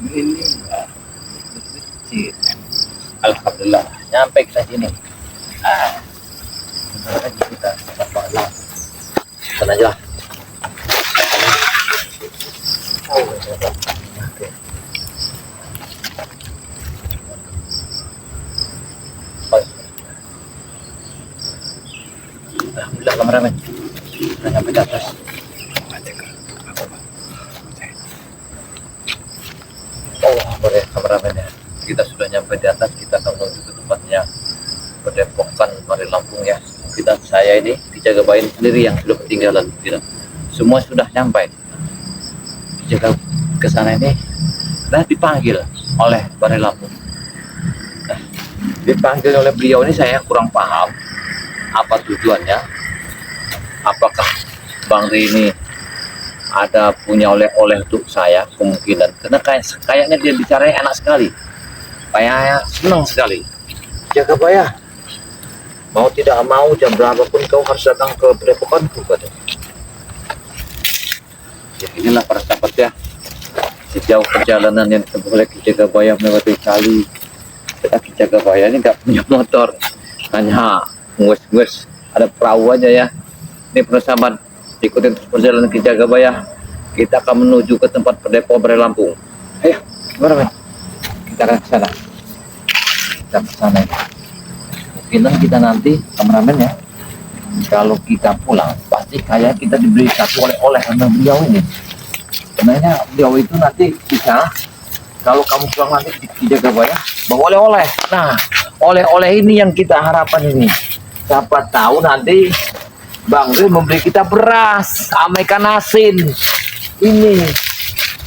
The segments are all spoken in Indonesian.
Ini enggak kecil. Alhamdulillah nyampe ke sini. Sebentar lagi kita dapat lah. Sana aja lah. Oh, oke. Alhamdulillah kameramen. Kita nyampe di atas. Oh, boleh kameramen ya. Kita sudah nyampe di atas, kita akan menuju ke tempatnya Padepokan Pare Lampung ya. Saya ini dijaga bayi sendiri yang sudah ketinggalan. Tidak. Semua sudah nyampe. Dijaga ke sana ini dan dipanggil oleh Pare Lampung. Nah, dipanggil oleh beliau ini saya kurang paham apa tujuannya. Apakah Bang Ri ini ada punya oleh-oleh untuk saya kemungkinan, karena kayaknya dia bicaranya enak sekali, kayak senang sekali. Jaga bayar, mau tidak mau jam berapapun kau harus datang ke Padepokanku katanya. Ya, inilah para sahabat ya, sejauh perjalanan yang ditempuh oleh Ki Jagabaya melewati kali. Ki Jagabaya ini nggak punya motor, hanya ngues-ngues, ada perahu aja ya. Ini para sahabat, ikutin terus perjalanan Ki Jagabaya. Kita akan menuju ke tempat Padepokan Pare Lampung. Ayo, gimana, kita akan ke sana. Kita ke sana. Mungkin kita nanti kameramen ya, kalau kita pulang pasti kayak kita diberi satu oleh-oleh sama beliau ini. Sebenarnya beliau itu nanti bisa, kalau kamu pulang nanti Ki Jagabaya bawa oleh-oleh. Nah, oleh-oleh ini yang kita harapkan ini. Siapa tahu nanti Bang Ri memberi kita beras sama ikan asin. Ini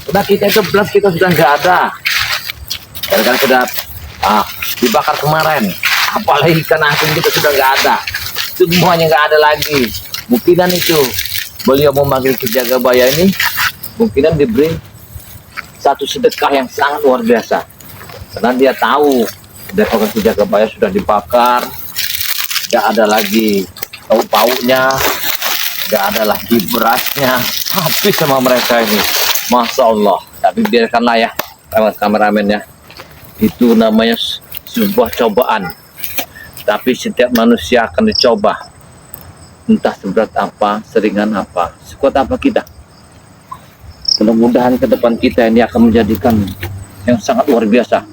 udah kita itu beras kita sudah nggak ada, karena sudah dibakar kemarin. Apalagi ikan asin kita sudah nggak ada, semuanya nggak ada lagi. Mungkinan itu beliau memanggil Ki Jagabaya ini, mungkinan diberi satu sedekah yang sangat luar biasa, karena dia tahu Padepokan Ki Jagabaya sudah dibakar, nggak ada lagi pauk-pauknya, nggak ada lagi berasnya, habis sama mereka ini. Masya Allah. Tapi biarkanlah ya kameramen ya, itu namanya sebuah cobaan, tapi setiap manusia akan dicoba, entah seberat apa, seringan apa, sekuat apa kita. Mudah-mudahan ke depan kita ini akan menjadikan yang sangat luar biasa,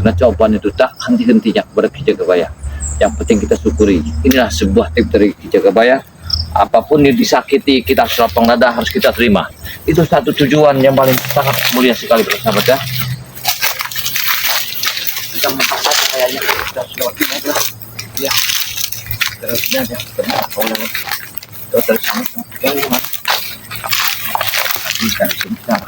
karena cobaan itu tak henti-hentinya kepada Ki Jagabaya. Yang penting kita syukuri. Inilah sebuah tip dari Ki Jagabaya. Apapun yang disakiti kita selapang dada harus kita terima. Itu satu tujuan yang paling sangat mulia sekali bersahabat ya. Kita masak saja kayaknya kita sudah aja. Ya. Terusnya aja. Kita dari sana sekali mas. Kita sebentar.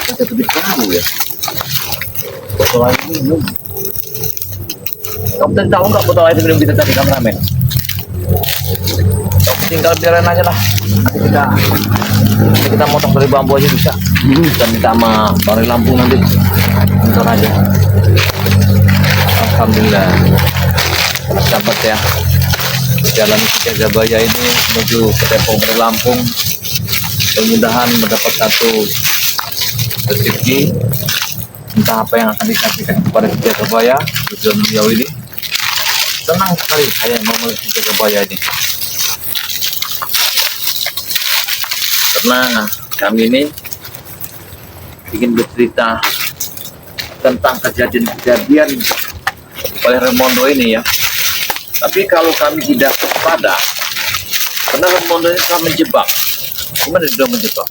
Kita lebih tahu ya. Botol air minum. Kamu tahu nggak botol air minum kita tadi kameramen? Tinggal biarin aja lah. Nanti kita motong dari bambu aja bisa. Dan minta sama Pare Lampung nanti. Bentar aja. Alhamdulillah. Sahabat ya. Jalan Ki Jagabaya ini menuju ke Padepokan Pare Lampung. Mudah-mudahan mendapat satu rezeki, entah apa yang akan dikasihkan kepada Ki Jagabaya. Tujuan beliau ini senang sekali saya memeluk Ki Jagabaya ini, karena kami ini ingin bercerita tentang kejadian-kejadian oleh Remondo ini ya. Tapi kalau kami tidak waspada, karena Remondo ini telah menjebak. Gimana dia sudah menjebak?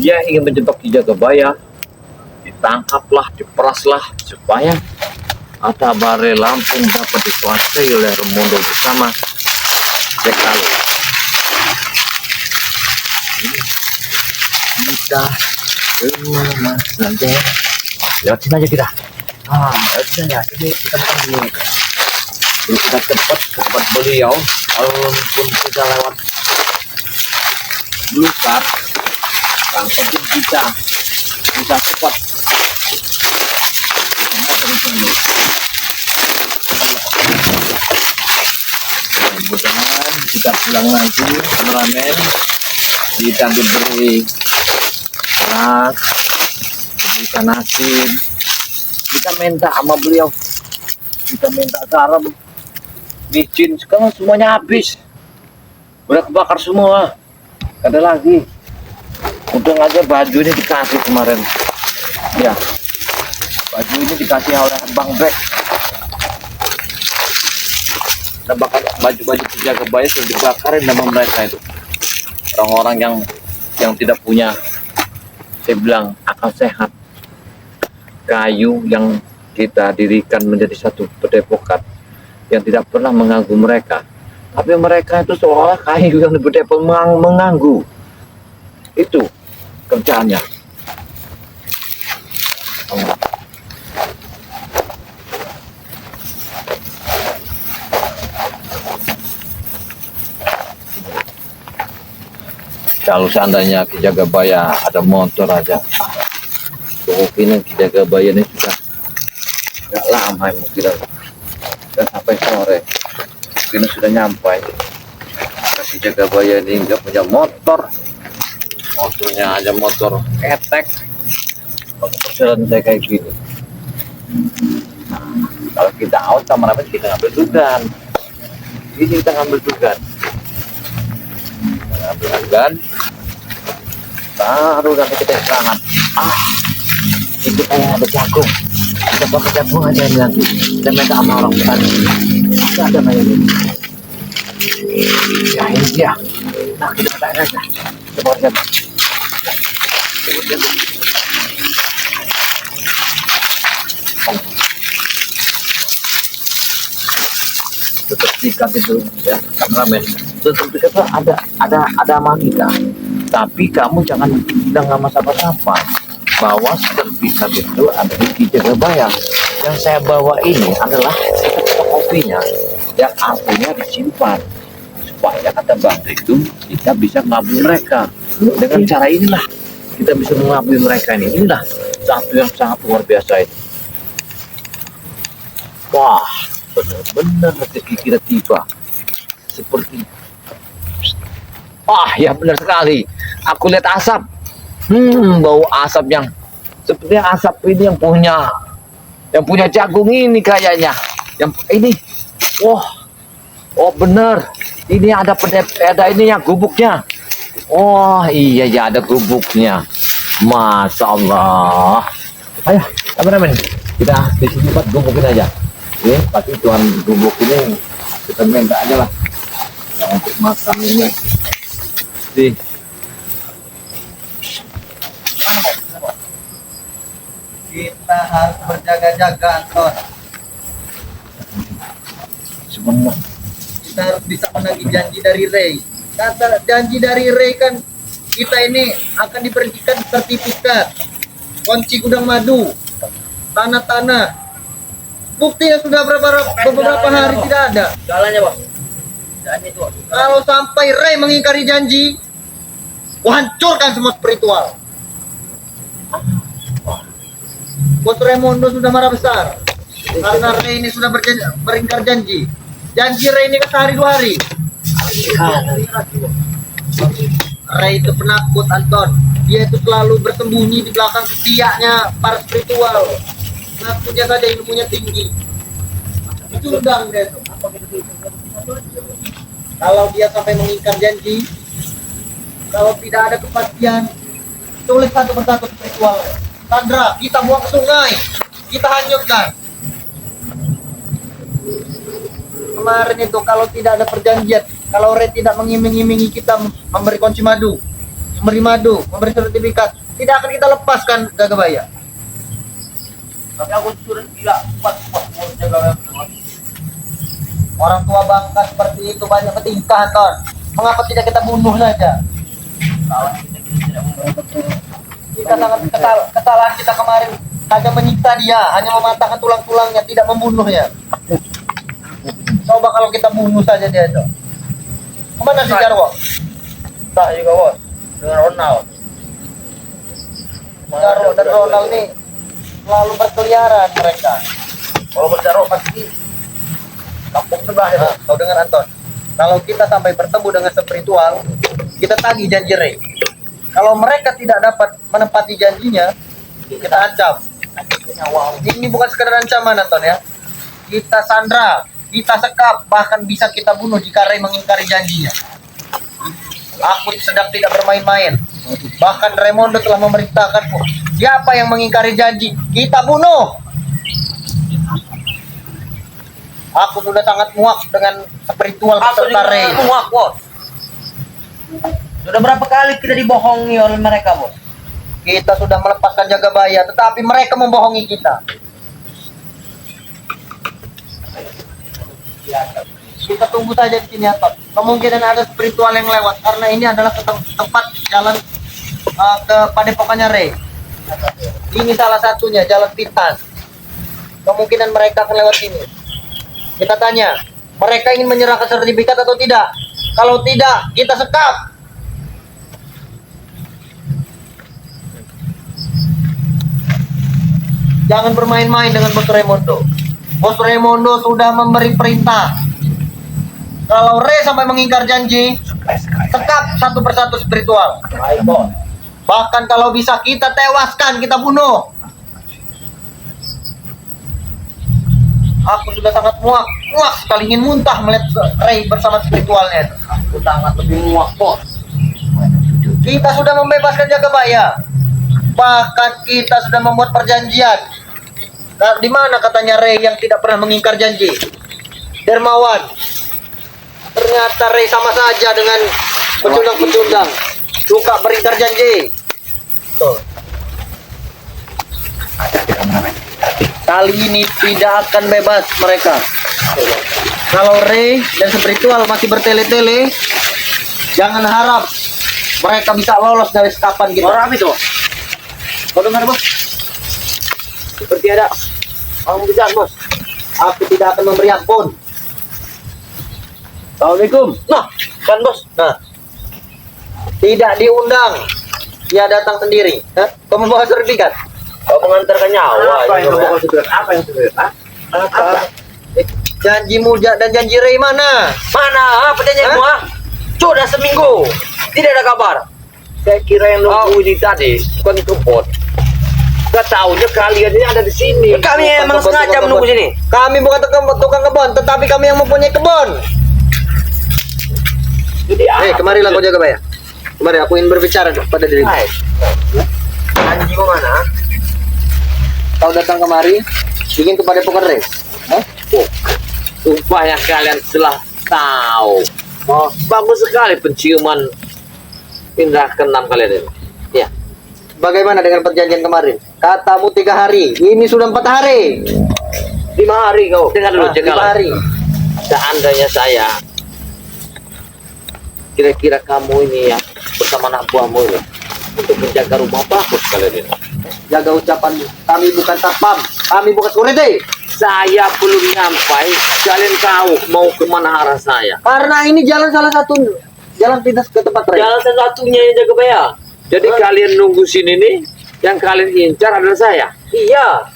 Dia ingin menjebak Ki Jagabaya, ditangkaplah, diperaslah supaya Atta Pare Lampung dapat dikuasai oleh Remondo bersama Jekalu. Kita kemana saja? Lewat sini aja kita. Lewat sini ya. Ini kita makan dulu. kita cepat beliau. Walaupun kita lewat Belukar, yang penting kita bisa cepat. Mudah-mudahan kita pulang nanti kameramen, kita diberi beras, diberikan nasi, kita minta sama beliau, kita minta garam, micin, sekarang semuanya habis, udah kebakar semua, gak ada lagi. Untung aja baju ini dikasih kemarin, ya, baju ini dikasih oleh Bang Bek. Nah, bahkan baju-baju penjaga baya sudah dibakarin sama mereka itu, orang-orang yang tidak punya, saya bilang, akal sehat. Kayu yang kita dirikan menjadi satu padepokan yang tidak pernah mengganggu mereka, tapi mereka itu seolah kayu yang di padepokan mengganggu. Itu kerjaannya. Kalau seandainya Ki Jagabaya ada motor aja, mungkin Ki Jagabaya ini sudah nggak lama, mungkin sudah sampai sore, mungkin sudah nyampai. Ki Jagabaya ini nggak punya motor, motornya aja motor ketek, perjalanan saya kayak gini. Kalau kita out kameramen kita ngambil dugan, ini kita ngambil dugan, baru nanti kita istirahat. Itu kayak ada jagung, kita pakai jagung aja ini nanti, kita minta sama orang petani, ada kayak ini ya, ini dia. Nah, kita tanya aja, coba lihat. Seperti itu ya, kameramen. Tentu saja ada sama kita, tapi kamu jangan bilang sama siapa-siapa bahwa sertifikat itu ada di Ki Jagabaya. Yang saya bawa ini adalah kopinya, yang artinya disimpan supaya kata Bang itu kita bisa mengelabui mereka. Dengan cara inilah kita bisa mengelabui mereka ini. Inilah satu yang sangat luar biasa ini. Wah, benar-benar rezeki kita tiba seperti. Wah, ya benar sekali. Aku lihat asap. Bau asap yang seperti asap ini yang punya jagung ini kayaknya. Yang ini. Oh benar. Ini ada ininya, gubuknya. Oh iya ya, ada gubuknya. Masya Allah. Ayo, kameramen, kita di sini buat gubukin aja. Ya, pasti tuan gubuk ini kita minta aja lah. Yang untuk makan ini. Kita harus berjaga-jaga, Anton. Sebenarnya Kita harus bisa menagih janji dari Ray. Kata janji dari Ray kan, kita ini akan diberikan sertifikat kunci gudang madu, tanah-tanah. Buktinya sudah beberapa hari tidak ada. jalannya, Bos. Itu. Kalau sampai Ray mengingkari janji, hancurkan semua spiritual. Bos Raimundo sudah marah besar karena Ray ini sudah beringkar janji. Janji Ray ini kan sehari 2 hari. Ray itu penakut, Anton. Dia itu selalu bersembunyi di belakang ketiaknya para spiritual. Penakutnya saja ilmunya tinggi. Dicundang dia itu. Kalau dia sampai mengingkar janji, kalau tidak ada kepastian, tulis satu persatu spiritual. Sandra, kita buang ke sungai, kita hanyutkan. Kemarin itu kalau tidak ada perjanjian, kalau Ray tidak mengiming-imingi kita memberi kunci madu, memberi sertifikat, tidak akan kita lepaskan Jagabaya. Tapi aku sudah gila, kuat Jagabaya. Orang tua bangka seperti itu banyak bertingkah, Anton. Mengapa tidak kita bunuh saja? Kita sangat kesalahan kita kemarin hanya menyiksa dia, hanya mematahkan tulang-tulangnya, tidak membunuhnya. kalau kita bunuh saja dia itu. Kemana si Jarwo? Tak juga bos. Dengan Ronald. Jarwo dan Ronald nih selalu berkeliaran mereka. Kalau berjarok pasti kampung sebelah ya. Nah, kau dengar Anton, kalau kita sampai bertemu dengan spiritual, kita tagih janji Ray. Kalau mereka tidak dapat menepati janjinya, kita ancam. Ini bukan sekedar ancaman Anton ya. Kita sandra, kita sekap, bahkan bisa kita bunuh jika Ray mengingkari janjinya. Aku sedang tidak bermain-main. Bahkan Raimondo telah memerintahkanku. Siapa yang mengingkari janji, kita bunuh. Aku sudah sangat muak dengan spiritual Aku peserta Ray. juga muak bos. Sudah berapa kali kita dibohongi oleh mereka bos? Kita sudah melepaskan Jagabaya, tetapi mereka membohongi kita. Kita tunggu saja di sini Anton. Kemungkinan ada spiritual yang lewat karena ini adalah tempat jalan ke padepokannya Ray. Ini salah satunya jalan pintas. Kemungkinan mereka akan lewat sini. Kita tanya, mereka ingin menyerahkan sertifikat atau tidak? Kalau tidak, kita sekap. Jangan bermain-main dengan Bos Raimondo. Bos Raimondo sudah memberi perintah. Kalau Ray sampai mengingkar janji, sekap satu persatu spiritual. Baik bos. Bahkan kalau bisa kita tewaskan, kita bunuh. Aku sudah sangat muak sekali, ingin muntah melihat Ray bersama spiritualnya. Aku sangat lebih muak bos. Kita sudah membebaskan Jagabaya. Bahkan kita sudah membuat perjanjian. Nah, di mana katanya Ray yang tidak pernah mengingkar janji? Dermawan. Ternyata Ray sama saja dengan pecundang-pecundang. Suka beringkar janji. Tuh. Kali ini tidak akan bebas mereka. Kalau Ray dan spiritual masih bertele-tele, jangan harap mereka bisa lolos dari sekapan kita. Orang itu. Kau dengar bos? Seperti ada orang bicara bos. Aku tidak akan memberi ampun. Assalamualaikum. Nah, kan bos. Nah, tidak diundang. Dia datang sendiri. Hah? Kau membawa sertifikat? Kau mengantarkan nyawa. Apa yang ya, kamu Bos. maksud? Apa yang sebenarnya? Apa? Janjimu dan janji Ray mana? Mana perjanjianmu ah? Sudah seminggu. Tidak ada kabar. Saya kira yang nunggu ini tadi bukan kebon. Gak tahunya kalian ini ada di sini. Kami emang sengaja menunggu sini. Kami bukan tukang kebun, tetapi kami yang mempunyai kebun. Jadi Kemarilah kau Jagabaya. Kemari, aku ingin berbicara pada dirimu. Baik. Janjimu mana? Kau datang kemari, ingin kepada Padepokan Ray. Oh, rupanya kalian telah tahu. Oh, bagus sekali penciuman pindah keenam kalian ini. Ya, Bagaimana dengan perjanjian kemarin? Katamu 3 hari, ini sudah 4 hari. 5 hari kau. Dengar dulu, 5 hari. Seandainya saya, kira-kira kamu ini ya bersama anak buahmu ini untuk menjaga rumah bagus kalian ini. Jaga ucapan, kami bukan satpam, kami bukan security. Saya belum nyampai, kalian tahu mau kemana arah saya. Karena ini jalan salah satu jalan pintas ke tempat Ray. Jalan satu-satunya yang jaga bayar. Jadi kalian nunggu sini nih, yang kalian incar adalah saya. Iya.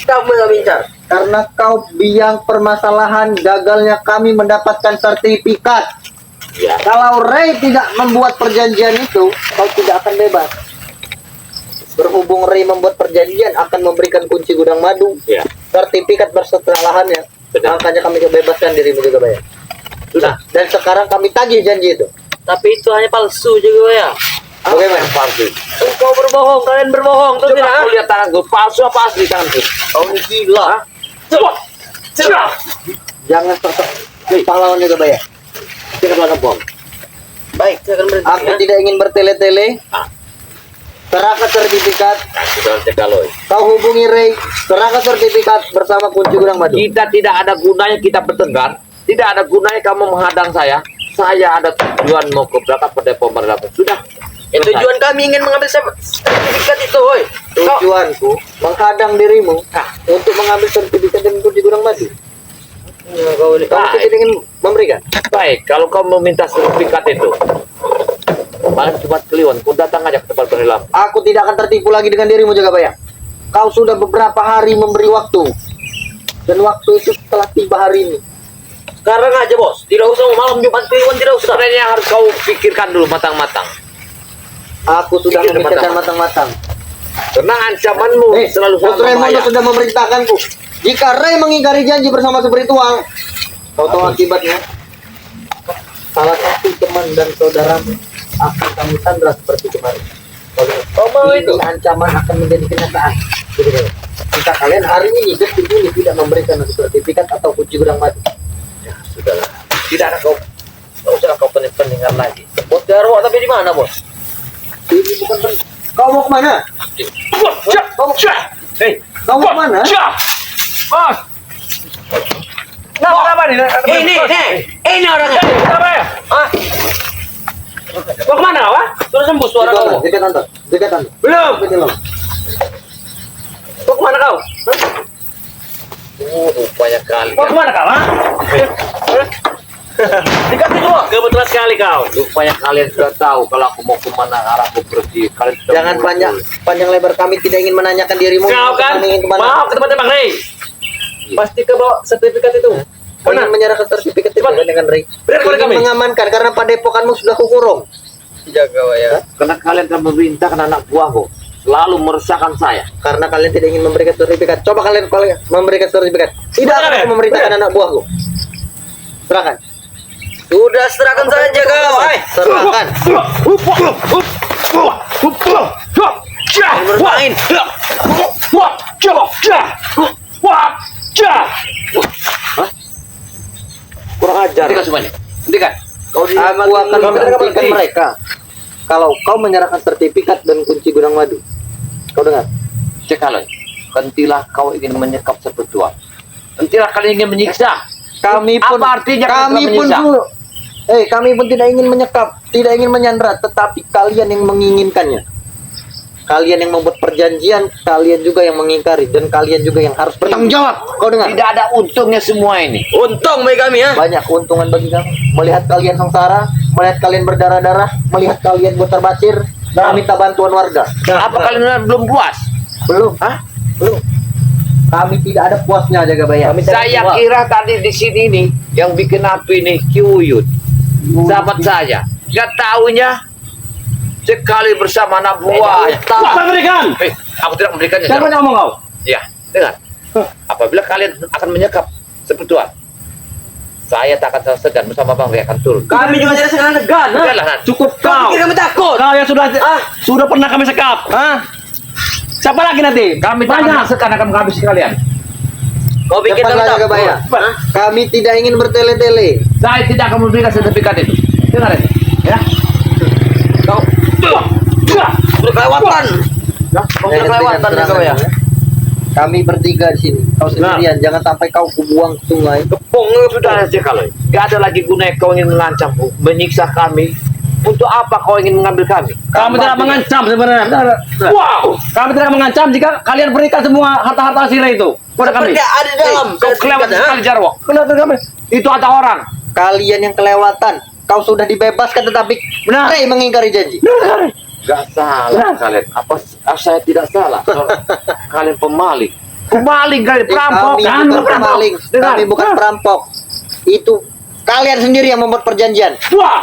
Kamu yang mincar. Karena kau biang permasalahan gagalnya kami mendapatkan sertifikat. Ya. Kalau Ray tidak membuat perjanjian itu, kau tidak akan bebas. Berhubung Ray membuat perjanjian akan memberikan kunci gudang madu, Ya. sertifikat bersetelah lahannya, Benar. makanya kami bebaskan dirimu juga bayar. Sudah. Dan sekarang kami tagih janji itu. Tapi itu hanya palsu juga ya. Bagaimana? Palsu. Engkau berbohong, kalian berbohong, tuh Coba tidak? aku lihat tanganku, palsu apa asli tanganku? Kau ini gila. Coba. Coba. Jangan sosok pahlawan juga bayar. Jangan lagi bohong. Baik, saya akan berhenti. Aku ya. tidak ingin bertele-tele. Ah. Serahkan sertifikat. Aku dalam cekaloi. Kau hubungi Ray. Serahkan sertifikat bersama kunci gudang madu. Kita tidak ada gunanya kita bertengkar. Tidak ada gunanya kamu menghadang saya. Saya ada tujuan mau ke belakang pada pemerintah. Sudah. Tujuan kami ingin mengambil sertifikat itu, woi. Tujuanku menghadang dirimu Ah. untuk mengambil sertifikat dan kunci gudang madu. Ya, kau ini. Kamu tidak ingin memberikan. Baik, kalau kau meminta sertifikat itu, malam Jumat Kliwon, kau datang aja ke tempat penilam. Aku tidak akan tertipu lagi dengan dirimu Jagabaya. Kau sudah beberapa hari memberi waktu, dan waktu itu telah tiba hari ini. Sekarang aja bos, tidak usah malam Jumat Kliwon, tidak usah. Sebenarnya harus kau pikirkan dulu matang-matang. Aku sudah Pikir memikirkan matang-matang. Karena ancamanmu selalu sangat Raimondo berbahaya. sudah memerintahkanku. Jika Ray mengingkari janji bersama spiritual, kau tahu akibatnya. Salah satu teman dan saudaramu akan kami sandra seperti kemarin. Kau mau itu? Ini ancaman akan menjadi kenyataan. Jika kalian hari ini detik ini tidak memberikan sertifikat atau kunci gudang madu. Ya, sudahlah. Tidak ada kau. Tidak usah kau pening-peningan lagi. Bos Jarwo tapi di mana bos? Ini bukan kau mau kemana? Hei, Kau mau kemana? Bos. Kenapa nih? Ini orangnya. Kenapa ya? Ah, mau kemana kau? Sudah sembuh suara kamu. Dekat tante, dekat tante. Belum. Belum. Mau kemana kau? Rupanya kali. Mau kemana kau? Dekat itu. Kebetulan sekali kau. Rupanya kalian sudah tahu kalau aku mau kemana arahku pergi. Kalian sudah Jangan panjang lebar, kami tidak ingin menanyakan dirimu. Kau kan Kami ingin kemana? mau ke tempat Bang Rey. Pasti kau bawa sertifikat itu. Kau ingin menyerahkan sertifikat itu Cepat. dengan Ray. Benar kepada Ingin kami. mengamankan karena padepokanmu sudah kukurung. Jagabaya. Karena kalian telah memerintahkan anak buahku selalu meresahkan saya. Karena kalian tidak ingin memberikan sertifikat. Coba kalian memberikan sertifikat. Tidak Benar, akan ya? aku memerintahkan Benar. anak buahku. Serahkan. Sudah serahkan saja kau. Hai. Serahkan. Bermain. Kurang ajar. Hentikan semuanya. Hentikan. Aku akan menghentikan mereka. Kalau kau menyerahkan sertifikat dan kunci gudang madu. Kau dengar? Cekaloy, hentilah kau ingin menyekap spiritual. Hentilah kalian ingin menyiksa. Kami pun Apa artinya kami kalian pun menyiksa? dulu. Kami pun tidak ingin menyekap, tidak ingin menyandra, tetapi kalian yang menginginkannya. Kalian yang membuat perjanjian, kalian juga yang mengingkari, dan kalian juga yang harus bertanggung jawab. Kau dengar? Tidak ada untungnya semua ini. Untung bagi kami ya. Banyak keuntungan bagi kami. Melihat kalian sengsara, melihat kalian berdarah-darah, melihat kalian putar bacir, dan minta bantuan warga. Apa kalian belum puas? Belum? Hah? Belum. Kami tidak ada puasnya, Jagabaya. Saya kira tadi di sini nih yang bikin api nih Kiuyut, sahabat saya. Gak taunya sekali bersama anak buah. Cepat berikan. Aku tidak memberikannya. Siapa yang ngomong kau? Ya, dengar. Apabila kalian akan menyekap spiritual, saya tak akan segan bersama Bang Ray akan turun. Kami juga tidak segan. Sudahlah, Nan. Cukup kau. Kami takut. Kau yang sudah pernah kami sekap. Siapa lagi nanti? Kami tak akan segan akan menghabisi kalian. Kau pikir kami Cepatlah, takut? Jagabaya. Kami tidak ingin bertele-tele. Saya tidak akan memberikan sertifikat itu. Dengar itu, ya. Kau Berkelewatan. Kau berkelewatan Jagabaya. Kami bertiga di sini. Kau sendirian. Jangan sampai kau kubuang ke sungai. kepung sudah aja kalau. Gak ada lagi gunanya kau ingin mengancamku, menyiksa kami. Untuk apa kau ingin mengambil kami? Kami tidak mengancam sebenarnya. Wow, Kami tidak mengancam jika kalian berikan semua harta-harta sirah itu kepada kami. Ada dalam. kau kelewatan sekali Jarwo. Kenapa kami? Itu ada orang. Kalian yang kelewatan. Kau sudah bebaskan tetapi Benar. Ray mengingkari janji. Gak salah kalian. Apa saya tidak salah? Kalian pemaling. Pemaling kalian perampok. Kami bukan pemaling. Dengar. Kami bukan perampok. Itu kalian sendiri yang membuat perjanjian. Wah,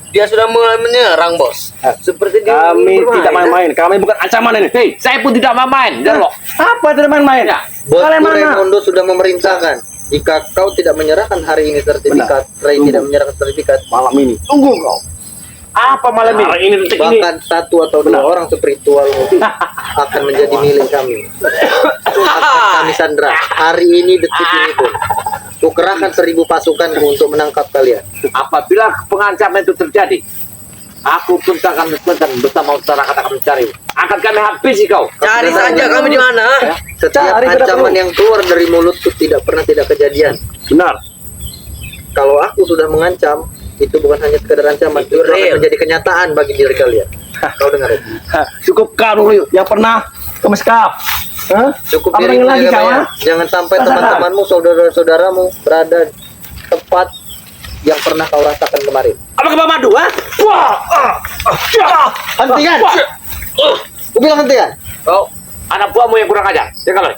Dia sudah mulai menyerang, Bos. seperti dia Kami bermain. tidak main-main. Kami bukan ancaman ini. Hei, saya pun tidak main, Jarwo. Apa tidak main-main? Ya. Bosku Kalian mana? Raimondo sudah memerintahkan. Jika kau tidak menyerahkan hari ini sertifikat, Ray Tunggu. tidak menyerahkan sertifikat, Malam ini. Tunggu kau. Apa malam ini? Hari ini detik ini. bahkan satu atau dua orang spiritual akan menjadi milik kami. Akan kami sandra. Hari ini detik ini pun. Kukerahkan 1000 pasukanku untuk menangkap kalian. Apabila pengancaman itu terjadi, aku pun akan bersama masyarakat akan mencari. Akan kami habisi kau. Cari saja kami di mana. Ya. Setiap Cari tidak ancaman perlu. yang keluar dari mulutku tidak pernah tidak kejadian. Benar. Kalau aku sudah mengancam, itu bukan hanya sekedar ancaman, itu akan real. menjadi kenyataan bagi diri kalian. Kau dengar itu? Cukup kau dulu yang pernah kami sekap. Hah? Cukup Apa dirimu lagi Jagabaya. kawan? Jangan sampai Rasakan. teman-temanmu, saudara-saudaramu berada tepat yang pernah kau rasakan kemarin. Apa kebab madu, ha? Wah! Hentikan. Aku bilang hentikan. Kau anak buahmu yang kurang ajar. Ya kalau.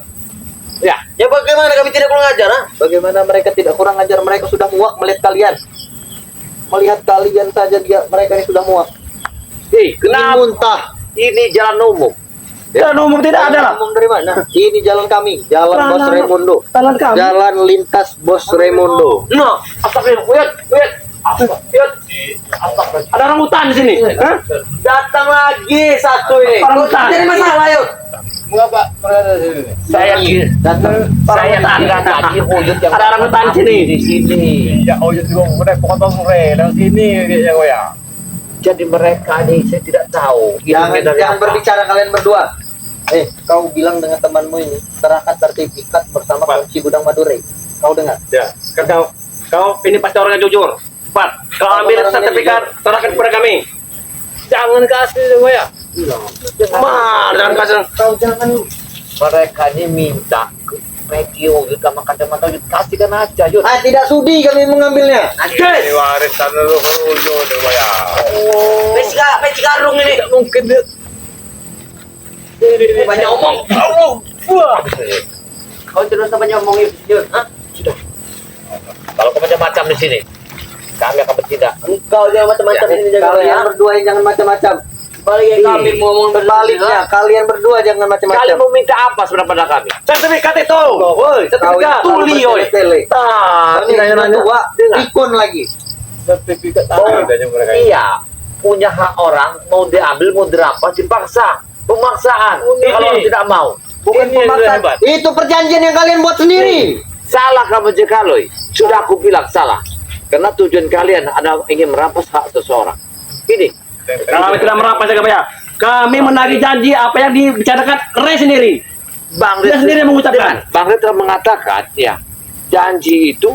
Ya. Ya bagaimana kami tidak kurang ajar, ha? Bagaimana mereka tidak kurang ajar, mereka sudah muak melihat kalian. Melihat kalian saja mereka ini sudah muak. Hei, Ini kenapa? muntah. Ini jalan umum. Jalan umum tidak ada lah. Umum dari mana? Ini jalan kami, jalan Bos Jalan- Raimundo. Jalan kami. Jalan lintas Bos Raimundo. No, Astagfirullah. ada orang hutan di sini. Hah? Datang lagi satu ini. Orang hutan. Jadi masalah, yuk. Saya Datang. saya tanda tadi Uyut yang Ada orang hutan di sini. di sini. Ya, oh ya juga mereka potong dari sini ya kok ya. Jadi mereka ini saya tidak tahu. Jangan, Ilmunya dari jangan apa. berbicara kalian berdua. Kau bilang dengan temanmu ini, serahkan sertifikat bersama kunci gudang Madure. Kau dengar? Ya, Kan kau ini pasti orang yang jujur. Cepat, kau ambil Orang yang sertifikat, serahkan kepada kami. Jangan kasih semua ya. Jangan kasih. Kau jangan. Mereka ini minta radio juga makan kacamata kasihkan aja yuk. Tidak sudi kami mengambilnya. ini warisan leluhur Uyut ya. Peci karung ini. Tidak mungkin Banyak omong. kau terus banyak ngomong yuk. Hah? Sudah. Kalau kau macam-macam di sini, kami akan bertindak. Engkau jangan macam-macam ini jaga ya. Kalian berdua yang jangan macam-macam. Balik kami mau ngomong Berbaliknya, kalian berdua jangan Kalian macam-macam. mau minta apa sebenarnya pada kami? Sertifikat itu. Woi, sertifikat. Kau Tuli, yang woi. bertele-tele. Nah, Ini sudah tua, Dengar. pikun lagi. Sertifikat tanah aja mereka. Iya, punya hak orang mau diambil mau dirampas dipaksa, pemaksaan. Kalau orang tidak mau, Bukan ini yang pemaksaan. hebat. Itu perjanjian yang kalian buat sendiri. Salah kamu Jekaloi. Sudah aku bilang salah. Karena tujuan kalian ada ingin merampas hak seseorang. Ini. kami tidak merampas jaga bayar. Kami menagih janji apa yang dibicarakan Ray sendiri. Bang Dia sendiri yang mengucapkan. Bang Red telah mengatakan, ya, janji itu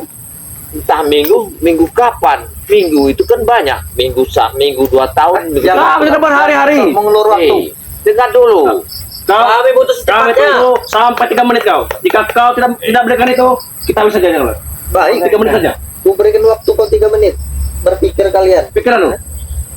entah minggu kapan. Minggu itu kan banyak. Minggu 2 tahun. Minggu Kami tidak berhari-hari. Mengelur waktu. Hei, dengar dulu. Kami butuh kami secepatnya. tunggu sampai 3 menit kau. Jika kau tidak berikan itu, kita bisa saja jalan. Baik. 3 menit saja. Ku berikan waktu kau 3 menit. Berpikir kalian. Pikiran lu.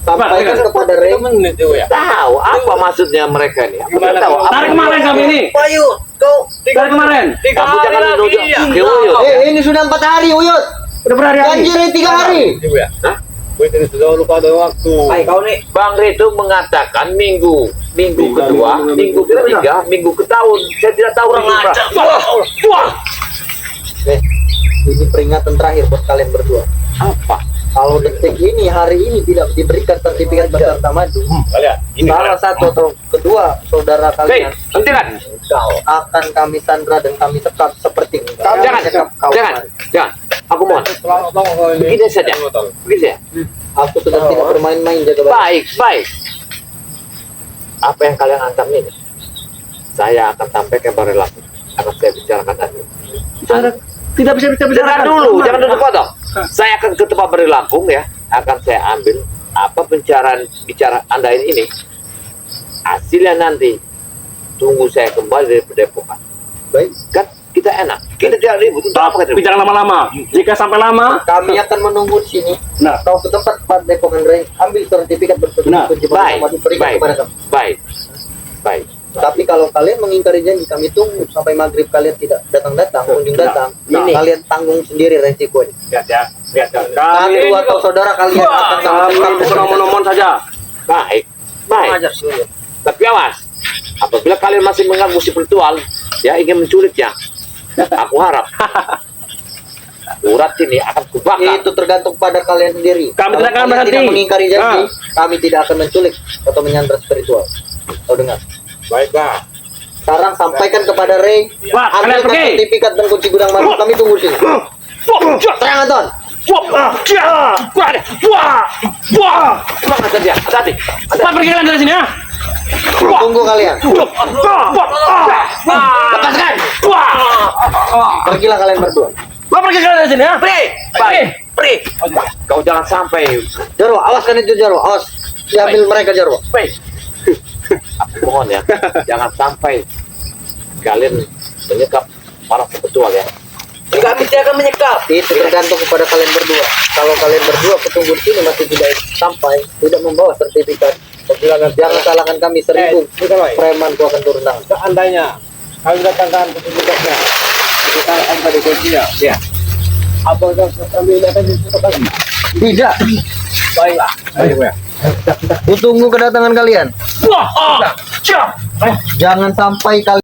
Sampaikan Cepat, kepada Ray. menit ya. Tahu apa maksudnya mereka ini? Aku tidak tahu. Dari kemarin kami ini. Ayo, kau. Dari kemarin. Kamu jangan menunjuk. Uyut. Ini sudah 4 hari, Uyut. Udah berhari-hari. Janji Ray 3 hari. Ibu ya. Hah? Gue tadi sudah lupa ada waktu. Ayo kau nih. Bang Ray itu mengatakan minggu kedua, minggu ketiga, minggu ke tahun. Saya tidak tahu Kurang minggu ajar. berapa. Wah, Ini peringatan terakhir buat kalian berdua. apa? Kalau detik ini, hari ini tidak diberikan sertifikat beserta madu, Kalian. Ini salah satu atau kedua saudara Hei, kalian hentikan. akan kami sandra dan kami sekap seperti kami Jangan, sekap kau. jangan. Aku mohon. Begini saja. Begini saja. Aku sudah tidak bermain-main jaga baik. Baik. Apa yang kalian antam ini, saya akan sampaikan kepada laku. Akan saya bicarakan tadi. Tidak bisa Dengar dulu, jangan duduk potong. Saya akan ke tempat Bari Lampung ya. Akan saya ambil apa bicara Anda ini. Hasilnya nanti tunggu saya kembali dari Padepokan. Baik. Kan kita enak. Kita tidak ribut. Untuk apa kita ribut? Bicara lama-lama. Jika sampai lama, Kami akan menunggu di sini. nah, Kau ke tempat Padepokan Ray, ambil sertifikat Nah, kunci Baik, madu berikan baik, kepada kami. baik. Tapi kalau kalian mengingkari janji, kami tunggu sampai maghrib kalian tidak datang-datang, kunjung datang. Nah, Kalian tanggung sendiri resikonya. Lihat ya. Lihat ya. kami Satu atau saudara kalian akan kami bukan nomor-nomor saja. Baik. Ajar sih. Tapi awas. Apabila kalian masih mengganggu si virtual, ya ingin menculiknya, aku harap urat ini akan kubakar. Itu tergantung pada kalian sendiri. Kami tidak akan kalian berhenti. tidak mengingkari janji, kami tidak akan menculik atau menyandra spiritual. Kau dengar? Baik, Pak. Sekarang sampaikan kepada Ray, Wah, kalian ambilkan pergi. sertifikat dan kunci gudang madu. Kami tunggu sini. Terang Anton. Semangat saja. Hati-hati. Cepat pergi kalian dari sini ya. Tunggu kalian. Lepaskan. Pergilah kalian berdua. Pergi kalian dari sini ya. Baik. Kau jangan sampai. Jarwo, awaskan itu Jarwo. Awas. Diambil mereka Jarwo. Baik. Aku mohon ya, jangan sampai kalian menyekap para spiritual ya. Kami tidak akan menyekap. Itu tergantung kepada kalian berdua. Kalau kalian berdua ketunggu di sini masih tidak sampai, tidak membawa sertifikat, jangan salahkan kami 1000. Bukan baik. Preman ku akan turun tangan. Seandainya kami datangkan petugasnya, kita akan pada kuncinya. Ya. Apakah kami akan ditutup lagi? Tidak. Baiklah. Ayo ya. Ku tunggu kedatangan kalian. Wah, ah, siap. Jangan sampai kalian